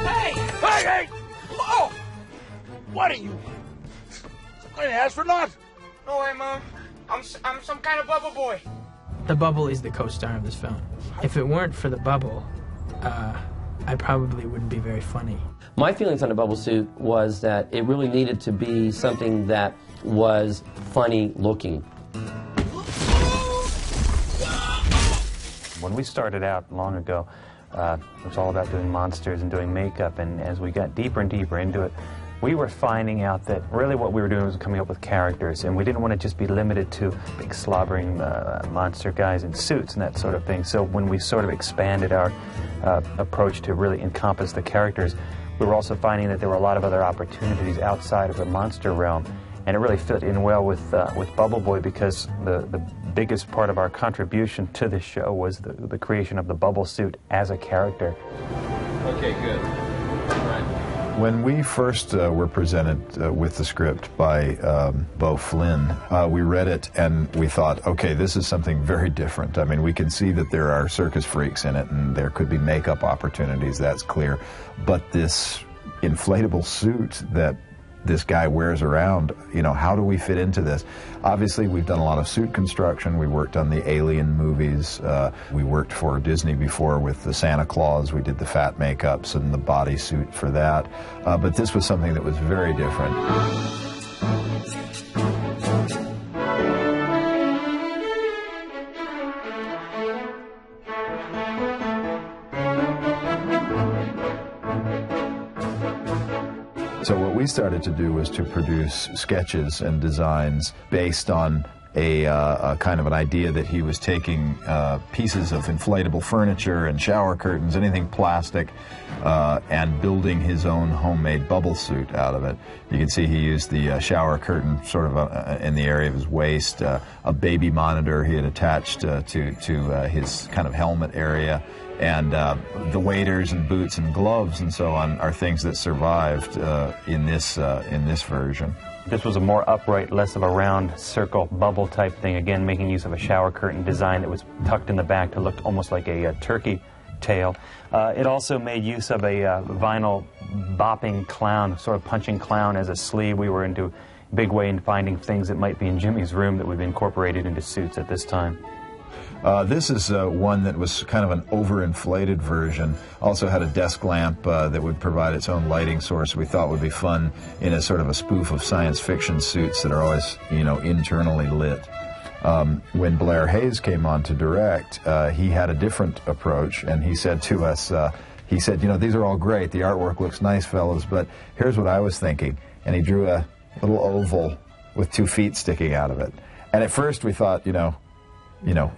Hey! Oh! What are you? I didn't ask for naught. No way, Mom. I'm some kind of bubble boy. The bubble is the co-star of this film. If it weren't for the bubble, I probably wouldn't be very funny. My feelings on the bubble suit was that it really needed to be something that was funny looking. When we started out long ago, it was all about doing monsters and doing makeup, and as we got deeper and deeper into it, we were finding out that really what we were doing was coming up with characters, and we didn't want to just be limited to big slobbering monster guys in suits and that sort of thing. So when we sort of expanded our approach to really encompass the characters, we were also finding that there were a lot of other opportunities outside of the monster realm, and it really fit in well with Bubble Boy, because the biggest part of our contribution to this show was the creation of the bubble suit as a character. Okay, good. All right. When we first were presented with the script by Beau Flynn, we read it and we thought, okay, this is something very different. I mean, we can see that there are circus freaks in it and there could be makeup opportunities, that's clear. But this inflatable suit that this guy wears around, you know, how do we fit into this? Obviously, we've done a lot of suit construction. We worked on the Alien movies. We worked for Disney before with the Santa Claus. We did the fat makeups and the bodysuit for that. But this was something that was very different. So what we started to do was to produce sketches and designs based on a kind of an idea that he was taking pieces of inflatable furniture and shower curtains, anything plastic, and building his own homemade bubble suit out of it. You can see he used the shower curtain sort of in the area of his waist, a baby monitor he had attached to his kind of helmet area. And the waders and boots and gloves and so on are things that survived in this version. This was a more upright, less of a round circle bubble type thing, again making use of a shower curtain design that was tucked in the back to look almost like a turkey tail. It also made use of a vinyl bopping clown, sort of punching clown as a sleeve. We were into a big way in finding things that might be in Jimmy's room that we've incorporated into suits at this time. This is one that was kind of an overinflated version. Also had a desk lamp that would provide its own lighting source we thought would be fun in a sort of a spoof of science fiction suits that are always, you know, internally lit. When Blair Hayes came on to direct, he had a different approach, and he said to us, he said, you know, these are all great, the artwork looks nice, fellas, but here's what I was thinking. And he drew a little oval with 2 feet sticking out of it. And at first we thought, you know,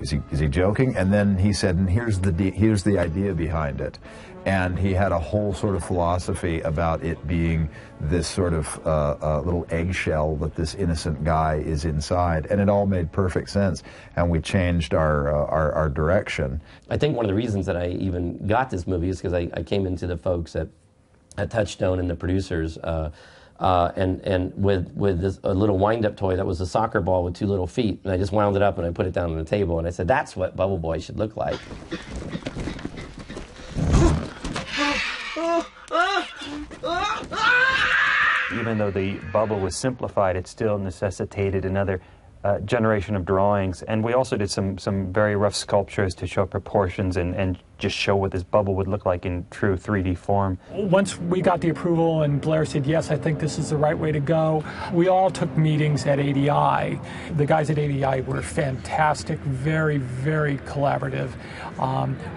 is he joking? And then he said, and here's the idea behind it. And he had a whole sort of philosophy about it being this sort of little eggshell that this innocent guy is inside. And it all made perfect sense. And we changed our direction. I think one of the reasons that I even got this movie is because I came into the folks at Touchstone and the producers, and with this a little wind-up toy that was a soccer ball with 2 little feet, and I just wound it up and I put it down on the table, and I said, that's what Bubble Boy should look like. Even though the bubble was simplified, it still necessitated another generation of drawings, and we also did some very rough sculptures to show proportions and just show what this bubble would look like in true 3D form. Once we got the approval and Blair said, yes, I think this is the right way to go, we all took meetings at ADI. The guys at ADI were fantastic, very, very collaborative.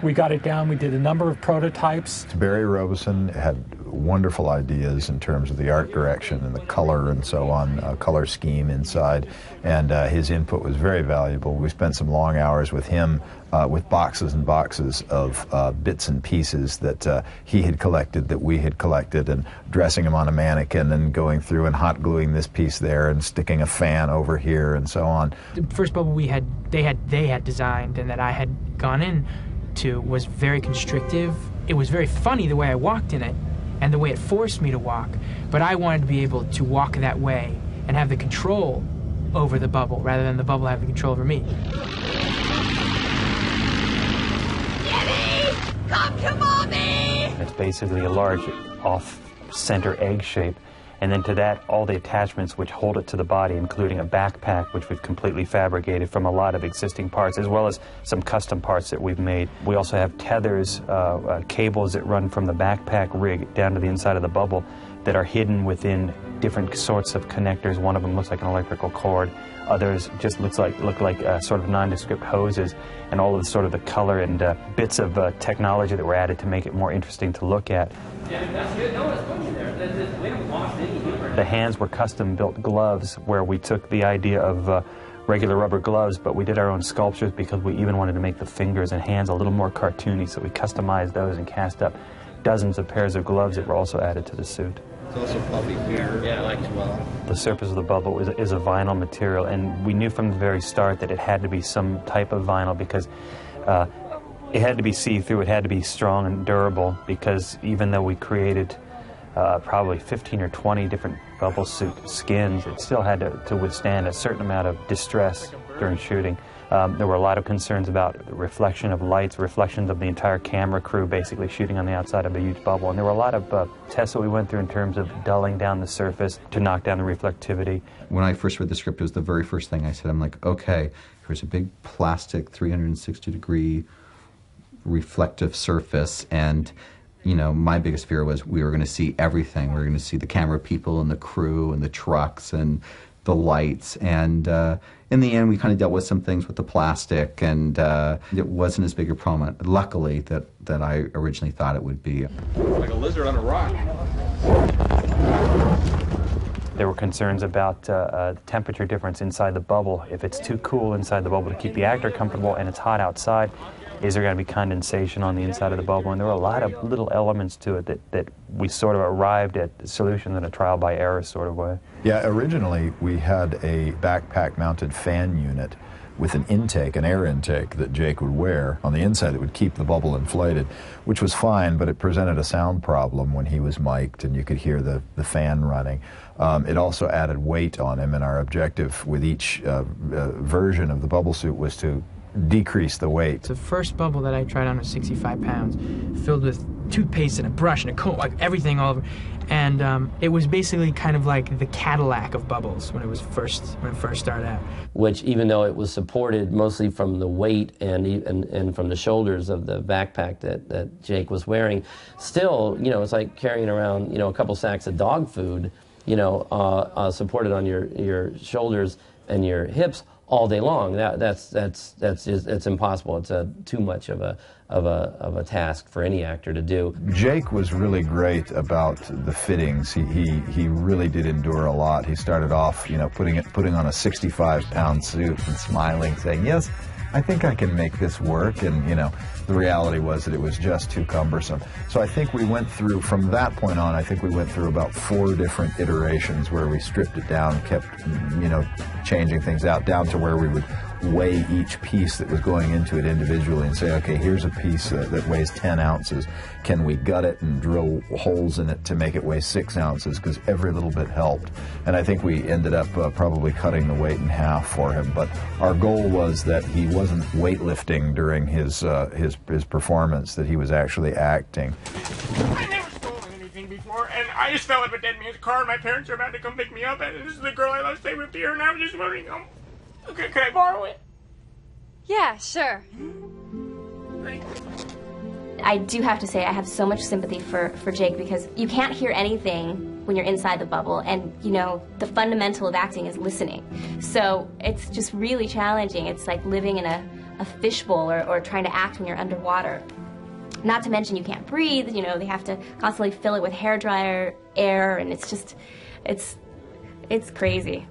We got it down, we did a number of prototypes. Barry Robeson had wonderful ideas in terms of the art direction and the color and so on, color scheme inside, and his input was very valuable. We spent some long hours with him with boxes and boxes of bits and pieces that he had collected, that we had collected, and dressing them on a mannequin and going through and hot gluing this piece there and sticking a fan over here and so on. The first bubble they had designed and that I had gone in to was very constrictive. It was very funny the way I walked in it and the way it forced me to walk, but I wanted to be able to walk that way and have the control over the bubble rather than the bubble having control over me. Jimmy! Come to mommy! It's basically a large off-center egg shape, and then to that, all the attachments which hold it to the body, including a backpack, which we've completely fabricated from a lot of existing parts, as well as some custom parts that we've made. We also have tethers, cables that run from the backpack rig down to the inside of the bubble that are hidden within different sorts of connectors. One of them looks like an electrical cord. Others just look like sort of nondescript hoses, and all of the sort of the color and bits of technology that were added to make it more interesting to look at. Yeah, that's good. No one's putting you there. We haven't lost any humor. The hands were custom-built gloves, where we took the idea of regular rubber gloves, but we did our own sculptures because we even wanted to make the fingers and hands a little more cartoony, so we customized those and cast up dozens of pairs of gloves that were also added to the suit. It's also puffy here. Yeah, I like as well. The surface of the bubble is a vinyl material, and we knew from the very start that it had to be some type of vinyl because it had to be see-through, it had to be strong and durable, because even though we created probably 15 or 20 different bubble suit skins, it still had to withstand a certain amount of distress during shooting. There were a lot of concerns about the reflection of lights, reflections of the entire camera crew basically shooting on the outside of a huge bubble. And there were a lot of tests that we went through in terms of dulling down the surface to knock down the reflectivity. When I first read the script, it was the very first thing I said. I'm like, okay, here's a big plastic 360-degree reflective surface, and you know, my biggest fear was we were going to see everything. We were going to see the camera people and the crew and the trucks and the lights, and in the end we kind of dealt with some things with the plastic, and it wasn't as big a problem, luckily, that I originally thought it would be. Like a lizard on a rock. There were concerns about the temperature difference inside the bubble. If it's too cool inside the bubble to keep the actor comfortable and it's hot outside, is there going to be condensation on the inside of the bubble? And there were a lot of little elements to it that we sort of arrived at solutions in a trial by error sort of way. Yeah, originally we had a backpack-mounted fan unit with an intake, an air intake that Jake would wear on the inside that would keep the bubble inflated, which was fine, but it presented a sound problem when he was mic'd and you could hear the fan running. It also added weight on him, and our objective with each version of the bubble suit was to decrease the weight. The first bubble that I tried on was 65 pounds, filled with toothpaste and a brush and a comb, like everything all over. And it was basically kind of like the Cadillac of bubbles when it first started out. Which, even though it was supported mostly from the weight and from the shoulders of the backpack that Jake was wearing, still, you know, it's like carrying around, you know, a couple sacks of dog food, you know, supported on your shoulders and your hips all day long. That's just, it's impossible. It's too much of a task for any actor to do. Jake was really great about the fittings. He really did endure a lot. He started off, you know, putting on a 65-pound suit and smiling, saying, "Yes, I think I can make this work," and you know, the reality was that it was just too cumbersome. So I think we went through, from that point on, I think we went through about 4 different iterations where we stripped it down, kept, you know, changing things out, down to where we would weigh each piece that was going into it individually and say, okay, here's a piece that weighs 10 ounces. Can we gut it and drill holes in it to make it weigh 6 ounces? Because every little bit helped. And I think we ended up probably cutting the weight in half for him. But our goal was that he wasn't weightlifting during his performance, that he was actually acting. I never stolen anything before, and I just fell out of a dead man's car, and my parents are about to come pick me up, and this is the girl I love staying with here, and I was just wondering, okay, can I borrow it? Yeah, sure. I do have to say I have so much sympathy for Jake, because you can't hear anything when you're inside the bubble, and you know the fundamental of acting is listening. So it's just really challenging. It's like living in a fishbowl or trying to act when you're underwater. Not to mention you can't breathe, you know, they have to constantly fill it with hairdryer air, and it's just, it's crazy.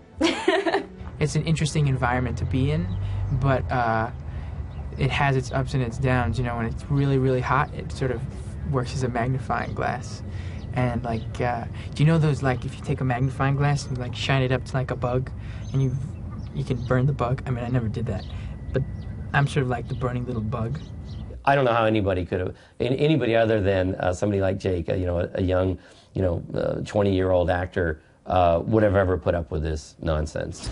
It's an interesting environment to be in, but it has its ups and its downs. You know, when it's really, really hot, it sort of works as a magnifying glass. And like, do you know those, like, if you take a magnifying glass and like shine it up to like a bug, and you can burn the bug? I mean, I never did that, but I'm sort of like the burning little bug. I don't know how anybody could have, anybody other than somebody like Jake, you know, a young, you know, 20-year-old actor would have ever put up with this nonsense.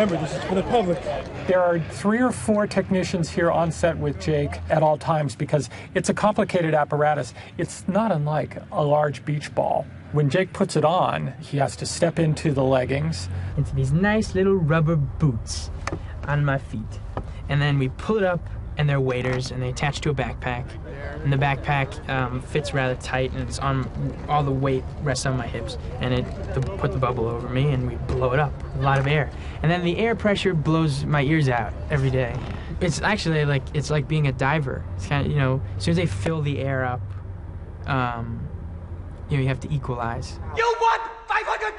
Remember, this is for the public. There are 3 or 4 technicians here on set with Jake at all times because it's a complicated apparatus. It's not unlike a large beach ball. When Jake puts it on, he has to step into the leggings. Into these nice little rubber boots on my feet. And then we pull it up, and they're waders, and they attach to a backpack. And the backpack fits rather tight, and it's on, all the weight rests on my hips. And it put the bubble over me, and we blow it up with a lot of air. And then the air pressure blows my ears out every day. It's actually like, it's like being a diver. It's kind of, you know, as soon as they fill the air up, you know, you have to equalize. You want $500?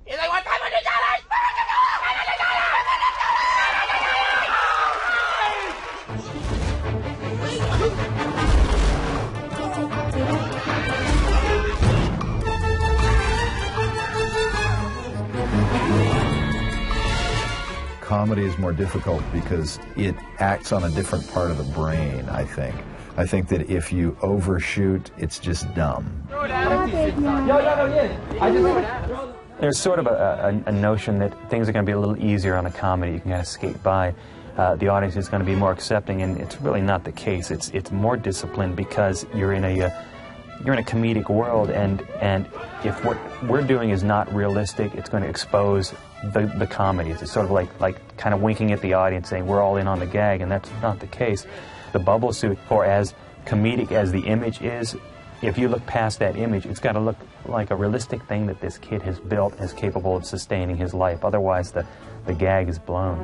Yes, I want $500! Comedy is more difficult because it acts on a different part of the brain, I think. I think that if you overshoot, it's just dumb. There's sort of a notion that things are going to be a little easier on a comedy. You can kind of skate by. The audience is going to be more accepting, and it's really not the case. It's more disciplined because you're in a comedic world, and if what we're doing is not realistic, it's going to expose the comedy. It's sort of like kind of winking at the audience, saying we're all in on the gag, and that's not the case. The bubble suit, or as comedic as the image is, if you look past that image, it's got to look like a realistic thing that this kid has built, is capable of sustaining his life. Otherwise, the gag is blown.